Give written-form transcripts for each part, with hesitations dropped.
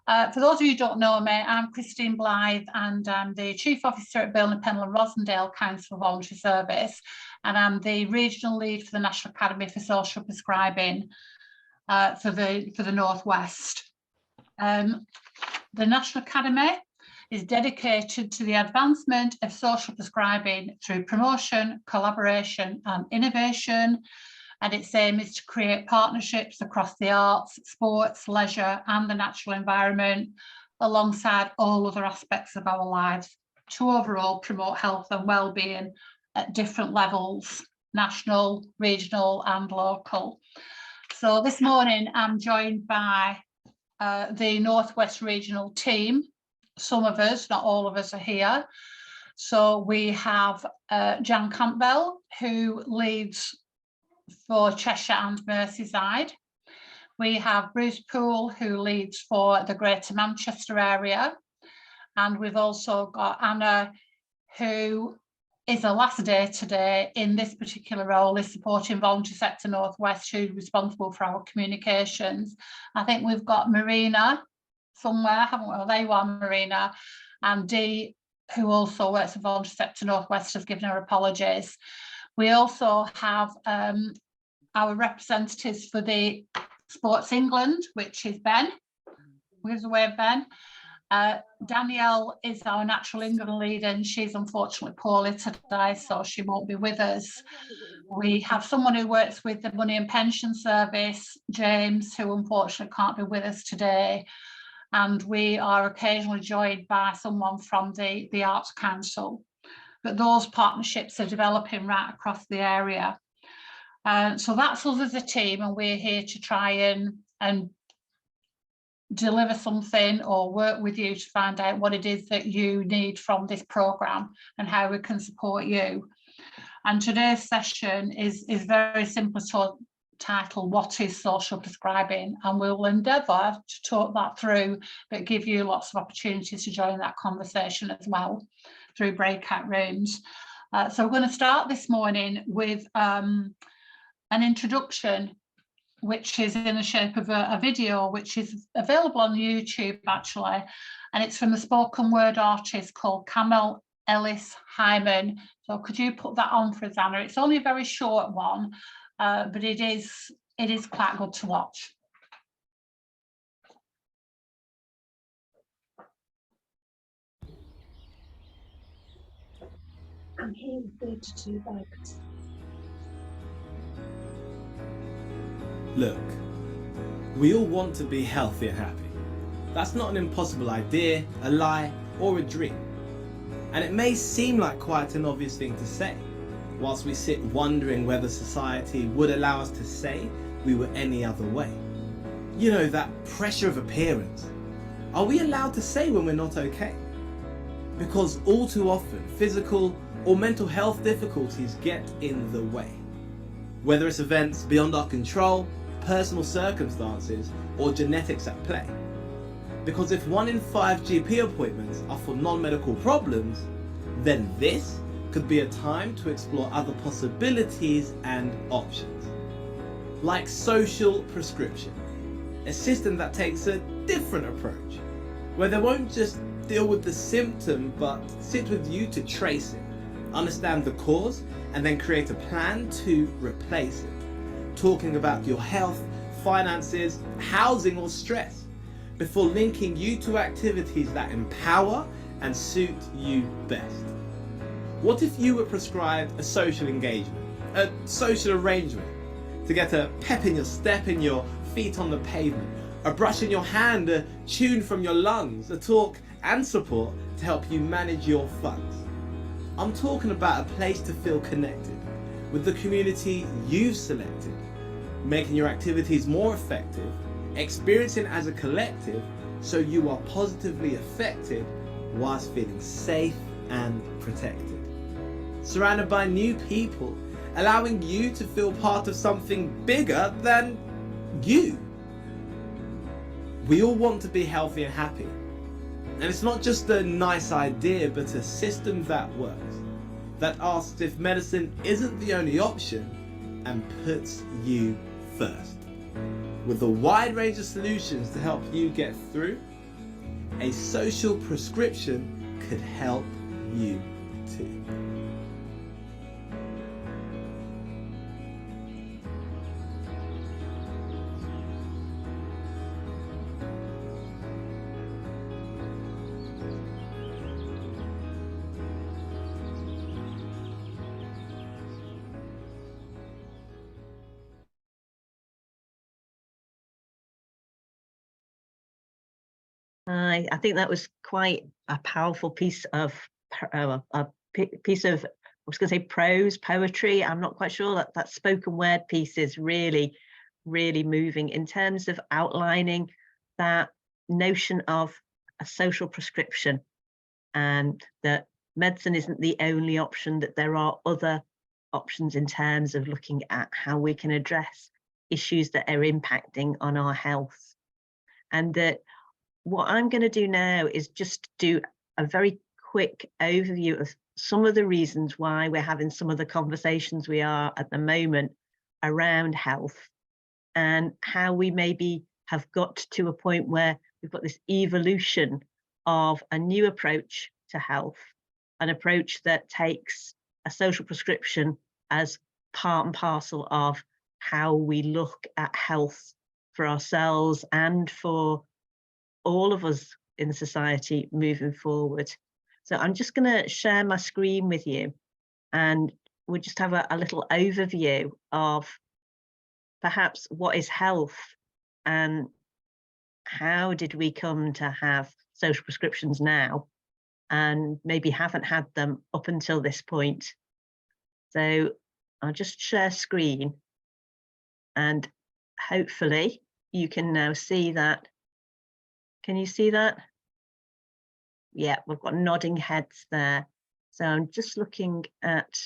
For those of you who don't know me, I'm Christine Blythe and I'm the Chief Officer at Burnley, Penland, Rosendale Council Voluntary Service, and I'm the Regional Lead for the National Academy for Social Prescribing for the North West. The National Academy is dedicated to the advancement of social prescribing through promotion, collaboration and innovation. And its aim is to create partnerships across the arts, sports, leisure and the natural environment, alongside all other aspects of our lives, to overall promote health and well-being at different levels, national, regional and local. So this morning I'm joined by the Northwest Regional team. Some of us, not all of us, are here. So we have Jan Campbell, who leads for Cheshire and Merseyside. We have Bruce Poole, who leads for the Greater Manchester area. And we've also got Anna, who is her last day today in this particular role, is supporting Voluntary Sector Northwest, who's responsible for our communications. I think we've got Marina somewhere, haven't we? Oh, there you are, Marina. And Dee, who also works for Voluntary Sector Northwest, has given her apologies. We also have our representatives for the Sports England, which is Ben. Where's the way, Ben? Danielle is our Natural England lead and she's unfortunately poorly today, so she won't be with us. We have someone who works with the Money and Pension Service, James, who unfortunately can't be with us today. And we are occasionally joined by someone from the Arts Council. But those partnerships are developing right across the area. So that's us as a team, and we're here to try and deliver something or work with you to find out what it is that you need from this programme and how we can support you. And today's session is very simply titled, What is Social Prescribing? And we will endeavour to talk that through, but give you lots of opportunities to join that conversation as well through breakout rooms. So we're going to start this morning with an introduction, which is in the shape of a video, which is available on YouTube actually, and it's from a spoken word artist called Camille Ellis Hyman. So could you put that on for us, Anna? It's only a very short one, but it is quite good to watch. I'm here with 32 bags. Look, we all want to be healthy and happy. That's not an impossible idea, a lie, or a dream. And it may seem like quite an obvious thing to say, whilst we sit wondering whether society would allow us to say we were any other way. You know, that pressure of appearance. Are we allowed to say when we're not okay? Because all too often, physical or mental health difficulties get in the way. Whether it's events beyond our control, personal circumstances, or genetics at play. Because if 1 in 5 GP appointments are for non-medical problems, then this could be a time to explore other possibilities and options. Like social prescription, a system that takes a different approach, where they won't just deal with the symptom, but sit with you to trace it, understand the cause, and then create a plan to replace it. Talking about your health, finances, housing or stress, before linking you to activities that empower and suit you best. What if you were prescribed a social engagement, a social arrangement, to get a pep in your step and your feet on the pavement, a brush in your hand, a tune from your lungs, a talk and support to help you manage your funds? I'm talking about a place to feel connected with the community you've selected, making your activities more effective, experiencing as a collective so you are positively affected whilst feeling safe and protected. Surrounded by new people, allowing you to feel part of something bigger than you. We all want to be healthy and happy. And it's not just a nice idea, but a system that works, that asks if medicine isn't the only option and puts you first. With a wide range of solutions to help you get through, a social prescription could help you too. I think that was quite a powerful piece of piece of, I was going to say prose poetry. I'm not quite sure. That spoken word piece is really, really moving in terms of outlining that notion of a social prescription, and that medicine isn't the only option, that there are other options in terms of looking at how we can address issues that are impacting on our health. And that what I'm going to do now is just do a very quick overview of some of the reasons why we're having some of the conversations we are at the moment around health, and how we maybe have got to a point where we've got this evolution of a new approach to health, an approach that takes a social prescription as part and parcel of how we look at health for ourselves and for all of us in society moving forward. So I'm just going to share my screen with you, and we'll just have a little overview of perhaps what is health and how did we come to have social prescriptions now and maybe haven't had them up until this point. So I'll just share screen, and hopefully you can now see that. Can you see that? Yeah, we've got nodding heads there. So I'm just looking at,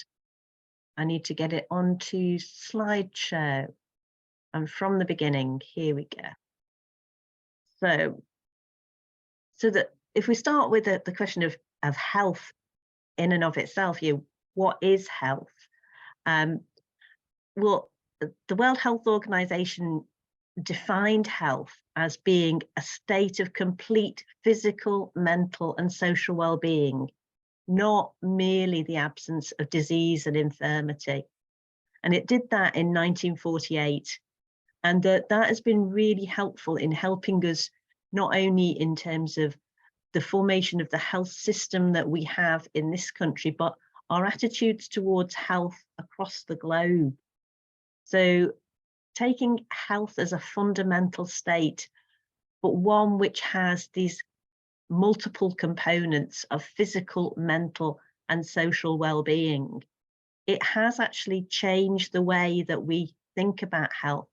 I need to get it onto slideshow. And from the beginning, here we go. So that if we start with the question of health in and of itself, what is health? Well, the World Health Organization defined health as being a state of complete physical, mental, and social well-being, not merely the absence of disease and infirmity. And it did that in 1948. And that has been really helpful in helping us, not only in terms of the formation of the health system that we have in this country, but our attitudes towards health across the globe. So taking health as a fundamental state, but one which has these multiple components of physical, mental, and social well-being, it has actually changed the way that we think about health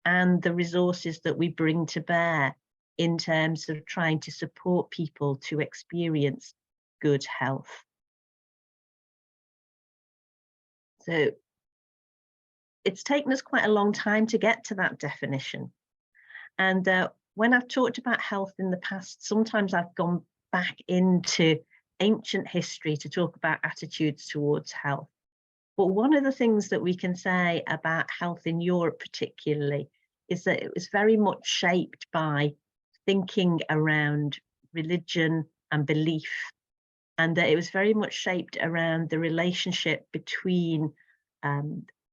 and the resources that we bring to bear in terms of trying to support people to experience good health. So it's taken us quite a long time to get to that definition. And when I've talked about health in the past, sometimes I've gone back into ancient history to talk about attitudes towards health. But one of the things that we can say about health in Europe particularly is that it was very much shaped by thinking around religion and belief, and that it was very much shaped around the relationship between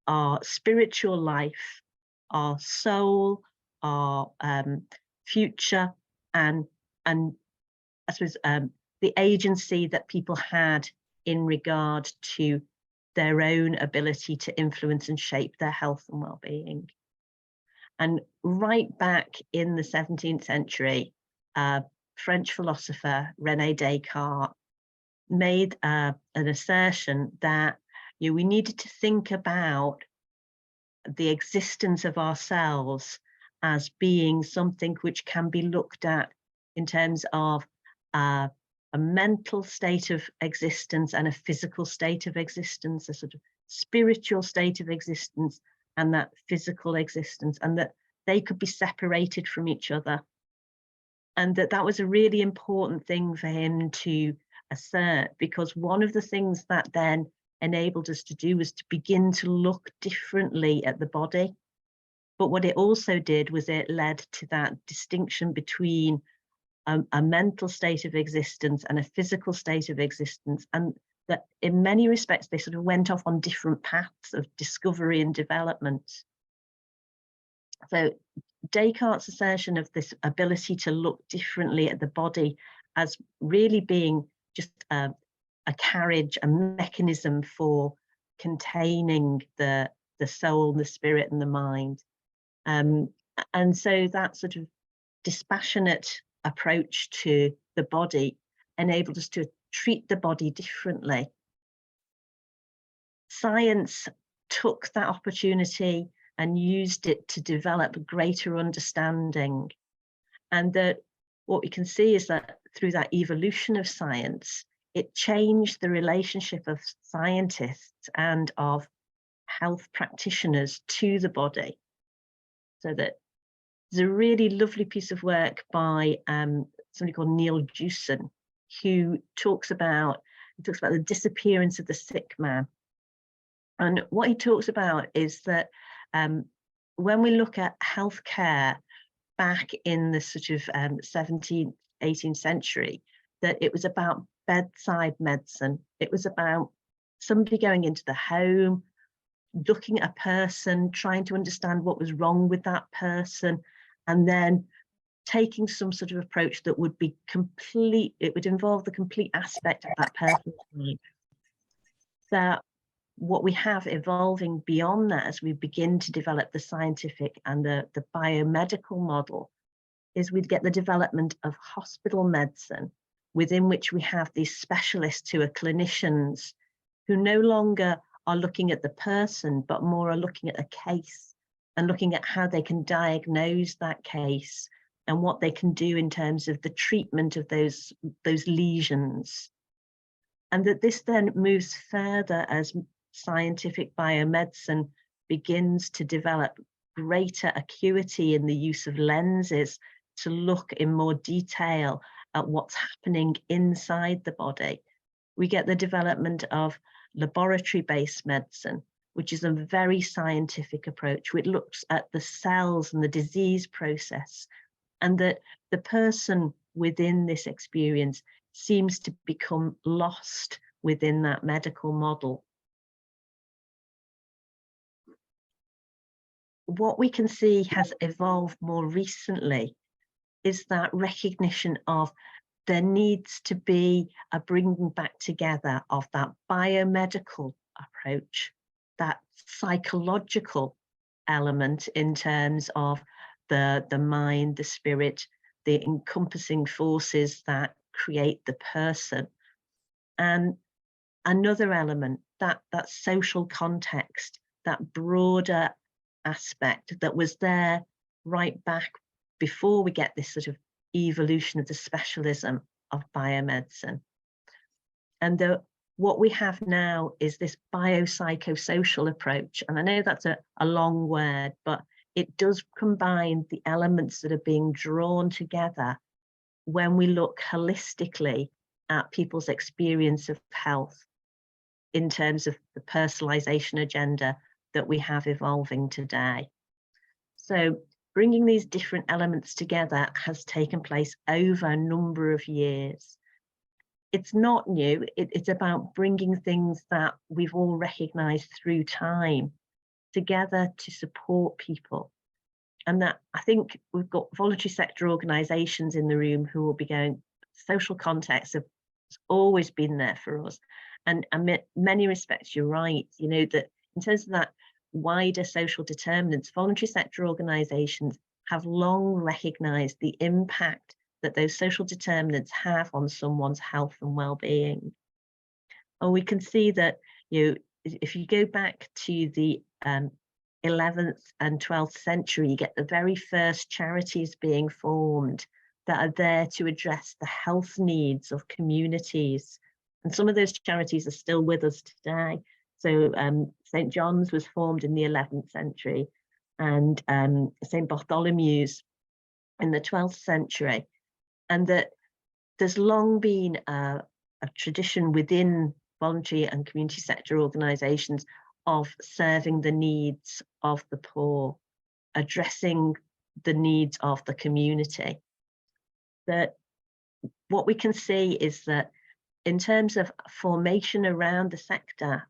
our spiritual life, our soul, our future, and I suppose the agency that people had in regard to their own ability to influence and shape their health and well-being. And right back in the 17th century, French philosopher René Descartes made an assertion that we needed to think about the existence of ourselves as being something which can be looked at in terms of a mental state of existence and a physical state of existence, a sort of spiritual state of existence and that physical existence, and that they could be separated from each other. And that was a really important thing for him to assert, because one of the things that then enabled us to do was to begin to look differently at the body. But what it also did was it led to that distinction between a mental state of existence and a physical state of existence, and that in many respects they sort of went off on different paths of discovery and development. So Descartes' assertion of this ability to look differently at the body as really being just a carriage, a mechanism for containing the soul, the spirit, and the mind. And so that sort of dispassionate approach to the body enabled us to treat the body differently. Science took that opportunity and used it to develop greater understanding. And that what we can see is that through that evolution of science, it changed the relationship of scientists and of health practitioners to the body. So that there's a really lovely piece of work by somebody called Neil Jewson, who talks about the disappearance of the sick man. And what he talks about is that when we look at healthcare back in the sort of 17th, 18th century, that it was about bedside medicine. It was about somebody going into the home, looking at a person, trying to understand what was wrong with that person, and then taking some sort of approach that would be complete. It would involve the complete aspect of that person's life. That what we have evolving beyond that as we begin to develop the scientific and the biomedical model is we'd get the development of hospital medicine, within which we have these specialists who are clinicians who no longer are looking at the person, but more are looking at a case and looking at how they can diagnose that case and what they can do in terms of the treatment of those lesions. And that this then moves further as scientific biomedicine begins to develop greater acuity in the use of lenses to look in more detail at what's happening inside the body. We get the development of laboratory-based medicine, which is a very scientific approach, which looks at the cells and the disease process, and that the person within this experience seems to become lost within that medical model. What we can see has evolved more recently is that recognition of there needs to be a bringing back together of that biomedical approach, that psychological element in terms of the mind, the spirit, the encompassing forces that create the person. And another element, that social context, that broader aspect that was there right back before we get this sort of evolution of the specialism of biomedicine. And what we have now is this biopsychosocial approach. And I know that's a long word, but it does combine the elements that are being drawn together when we look holistically at people's experience of health in terms of the personalization agenda that we have evolving today. So bringing these different elements together has taken place over a number of years. It's not new, it's about bringing things that we've all recognized through time together to support people. And that I think we've got voluntary sector organisations in the room who will be going, social context has always been there for us. And in many respects, you're right, you know, that in terms of that wider social determinants, voluntary sector organisations have long recognised the impact that those social determinants have on someone's health and well-being. And we can see that, you know, if you go back to the 11th and 12th century, you get the very first charities being formed that are there to address the health needs of communities. And some of those charities are still with us today. So St. John's was formed in the 11th century, and St. Bartholomew's in the 12th century. And that there's long been a tradition within voluntary and community sector organisations of serving the needs of the poor, addressing the needs of the community. That what we can see is that in terms of formation around the sector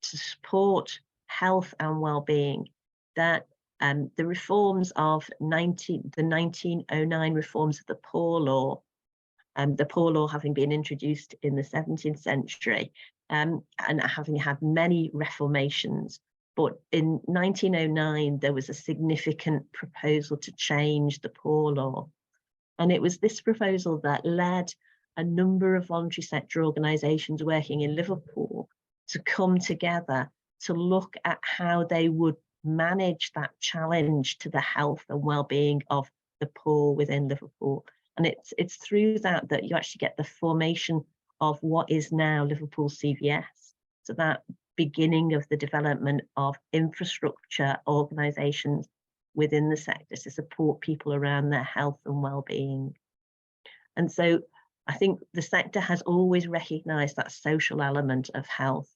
to support health and well-being, that the reforms of the 1909 reforms of the Poor Law, the Poor Law having been introduced in the 17th century and having had many reformations. But in 1909, there was a significant proposal to change the Poor Law. And it was this proposal that led a number of voluntary sector organisations working in Liverpool to come together to look at how they would manage that challenge to the health and well-being of the poor within Liverpool. And it's through that that you actually get the formation of what is now Liverpool CVS. So that beginning of the development of infrastructure organisations within the sector to support people around their health and well-being. And so I think the sector has always recognised that social element of health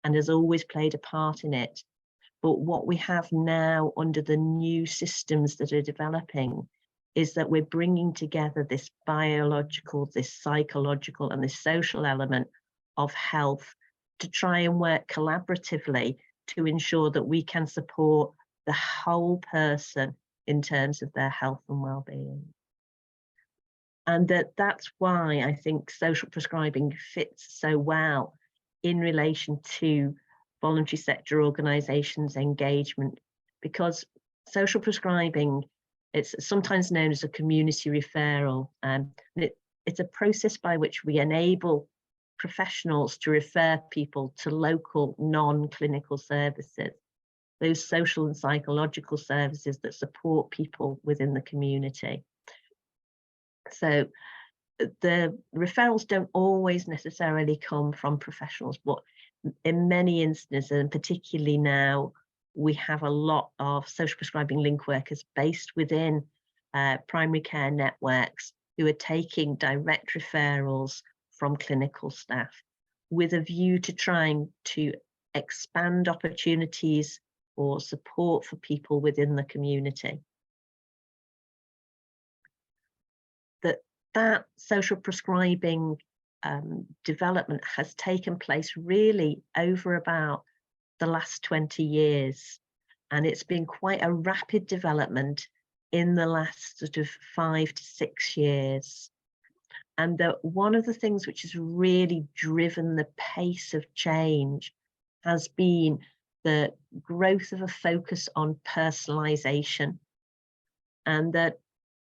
and has always played a part in it. But what we have now under the new systems that are developing is that we're bringing together this biological, this psychological and this social element of health to try and work collaboratively to ensure that we can support the whole person in terms of their health and well-being. And that's why I think social prescribing fits so well in relation to voluntary sector organisations' engagement, because social prescribing, it's sometimes known as a community referral, and it's a process by which we enable professionals to refer people to local non-clinical services, those social and psychological services that support people within the community. So the referrals don't always necessarily come from professionals, but in many instances, and particularly now, we have a lot of social prescribing link workers based within primary care networks who are taking direct referrals from clinical staff with a view to trying to expand opportunities or support for people within the community. That social prescribing development has taken place really over about the last 20 years, and it's been quite a rapid development in the last sort of 5 to 6 years. And that one of the things which has really driven the pace of change has been the growth of a focus on personalisation, and that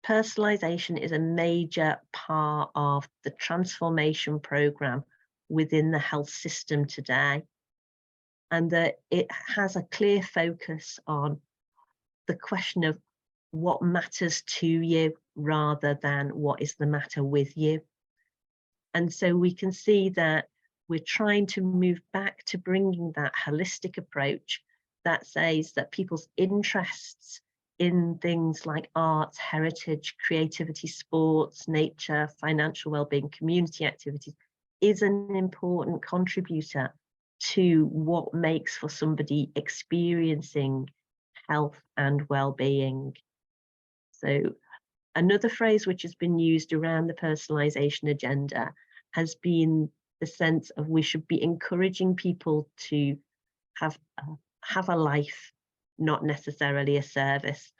personalisation is a major part of the transformation programme within the health system today, and that it has a clear focus on the question of what matters to you rather than what is the matter with you. And so we can see that we're trying to move back to bringing that holistic approach that says that people's interests in things like arts, heritage, creativity, sports, nature, financial well-being, community activities is an important contributor to what makes for somebody experiencing health and well-being. So another phrase which has been used around the personalisation agenda has been the sense of we should be encouraging people to have a life, not necessarily a service.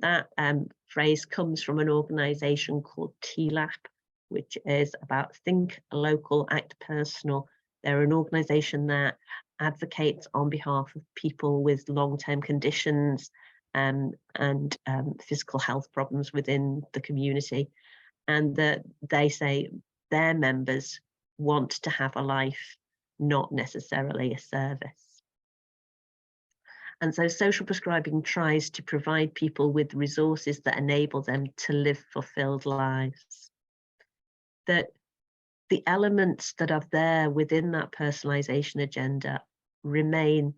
That phrase comes from an organisation called TLAP, which is about Think Local, Act Personal. They're an organisation that advocates on behalf of people with long-term conditions and physical health problems within the community, and that they say their members want to have a life, not necessarily a service. And so social prescribing tries to provide people with resources that enable them to live fulfilled lives. That the elements that are there within that personalisation agenda remain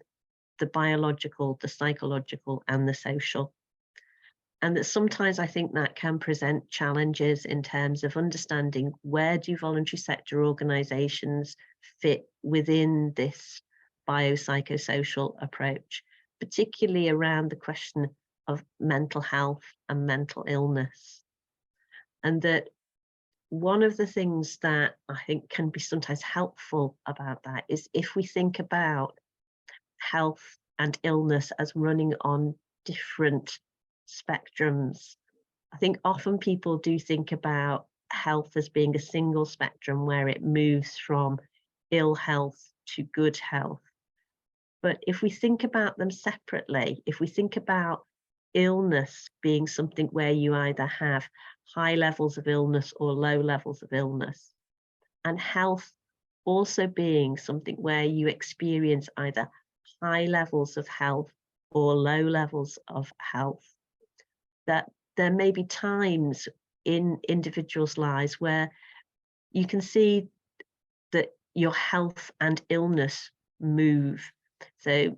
the biological, the psychological, and the social. And that sometimes I think that can present challenges in terms of understanding where do voluntary sector organisations fit within this biopsychosocial approach, particularly around the question of mental health and mental illness. And that one of the things that I think can be sometimes helpful about that is if we think about health and illness as running on different spectrums. I think often people do think about health as being a single spectrum where it moves from ill health to good health. But if we think about them separately, if we think about illness being something where you either have high levels of illness or low levels of illness, and health also being something where you experience either high levels of health or low levels of health, that there may be times in individuals' lives where you can see that your health and illness move. So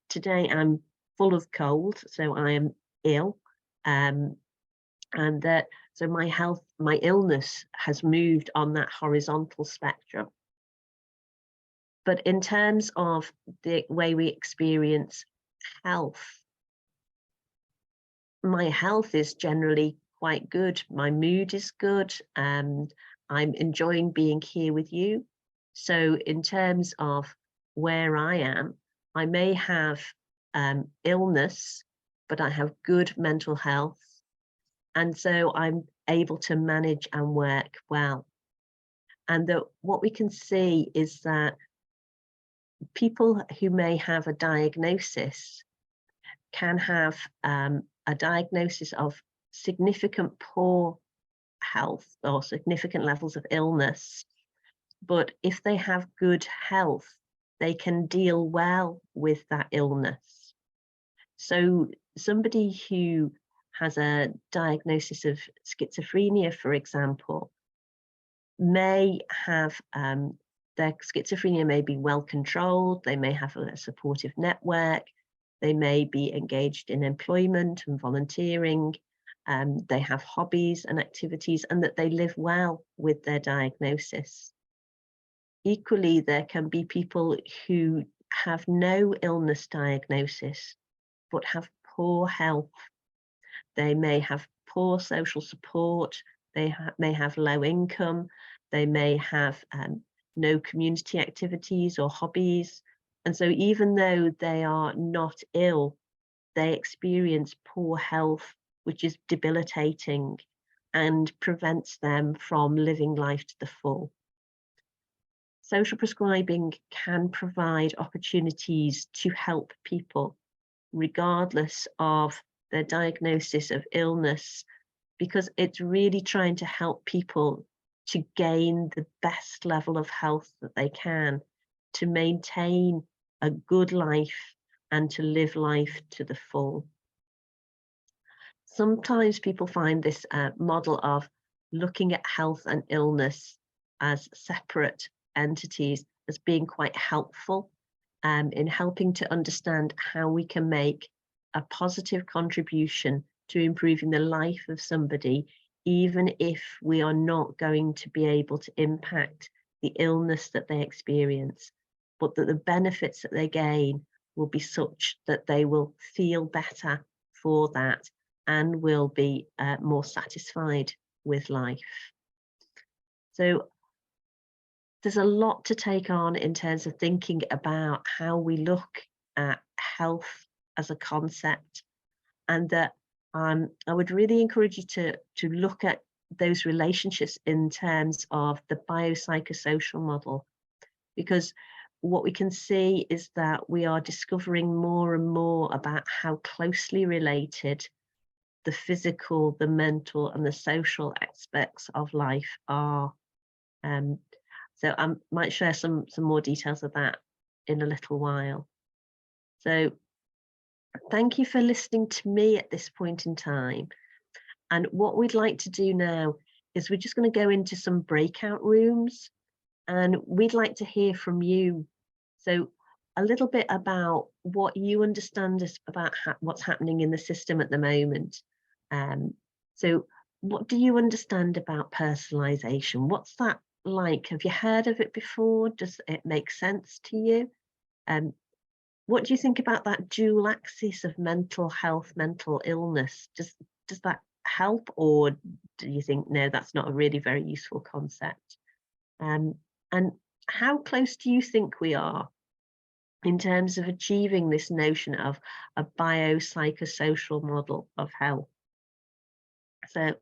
today I'm full of cold, so I am ill, and that so my illness has moved on that horizontal spectrum. But in terms of the way we experience health, my health is generally quite good. My mood is good. I'm enjoying being here with you. So in terms of where I am, I may have illness, but I have good mental health. And so I'm able to manage and work well. And that what we can see is that people who may have a diagnosis can have a diagnosis of significant poor health or significant levels of illness. But if they have good health, they can deal well with that illness. So somebody who has a diagnosis of schizophrenia, for example, may have their schizophrenia may be well controlled, they may have a supportive network, they may be engaged in employment and volunteering, they have hobbies and activities, and that they live well with their diagnosis. Equally, there can be people who have no illness diagnosis, but have poor health. They may have poor social support, they may have low income, they may have no community activities or hobbies. And so even though they are not ill, they experience poor health, which is debilitating and prevents them from living life to the full. Social prescribing can provide opportunities to help people, regardless of their diagnosis of illness, because it's really trying to help people to gain the best level of health that they can, to maintain a good life and to live life to the full. Sometimes people find this model of looking at health and illness as separate entities as being quite helpful in helping to understand how we can make a positive contribution to improving the life of somebody, even if we are not going to be able to impact the illness that they experience, but that the benefits that they gain will be such that they will feel better for that and will be more satisfied with life. So there's a lot to take on in terms of thinking about how we look at health as a concept, and that I would really encourage you to look at those relationships in terms of the biopsychosocial model, because what we can see is that we are discovering more and more about how closely related the physical, the mental, and the social aspects of life are. So I might share some more details of that in a little while. So thank you for listening to me at this point in time. And what we'd like to do now is we're just going to go into some breakout rooms, and we'd like to hear from you. So a little bit about what you understand about what's happening in the system at the moment. So what do you understand about personalization? What's that like? Have you heard of it before? Does it make sense to you? What do you think about that dual axis of mental health, mental illness? Does that help, or do you think, no, that's not a really very useful concept? And how close do you think we are in terms of achieving this notion of a biopsychosocial model of health? So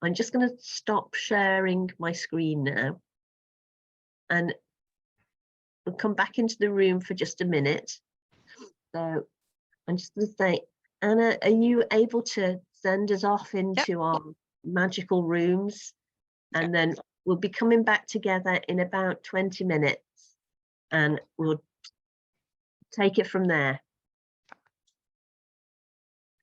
I'm just going to stop sharing my screen now, and we'll come back into the room for just a minute. So I'm just going to say, Anna, are you able to send us off into our magical rooms? And then we'll be coming back together in about 20 minutes, and we'll take it from there.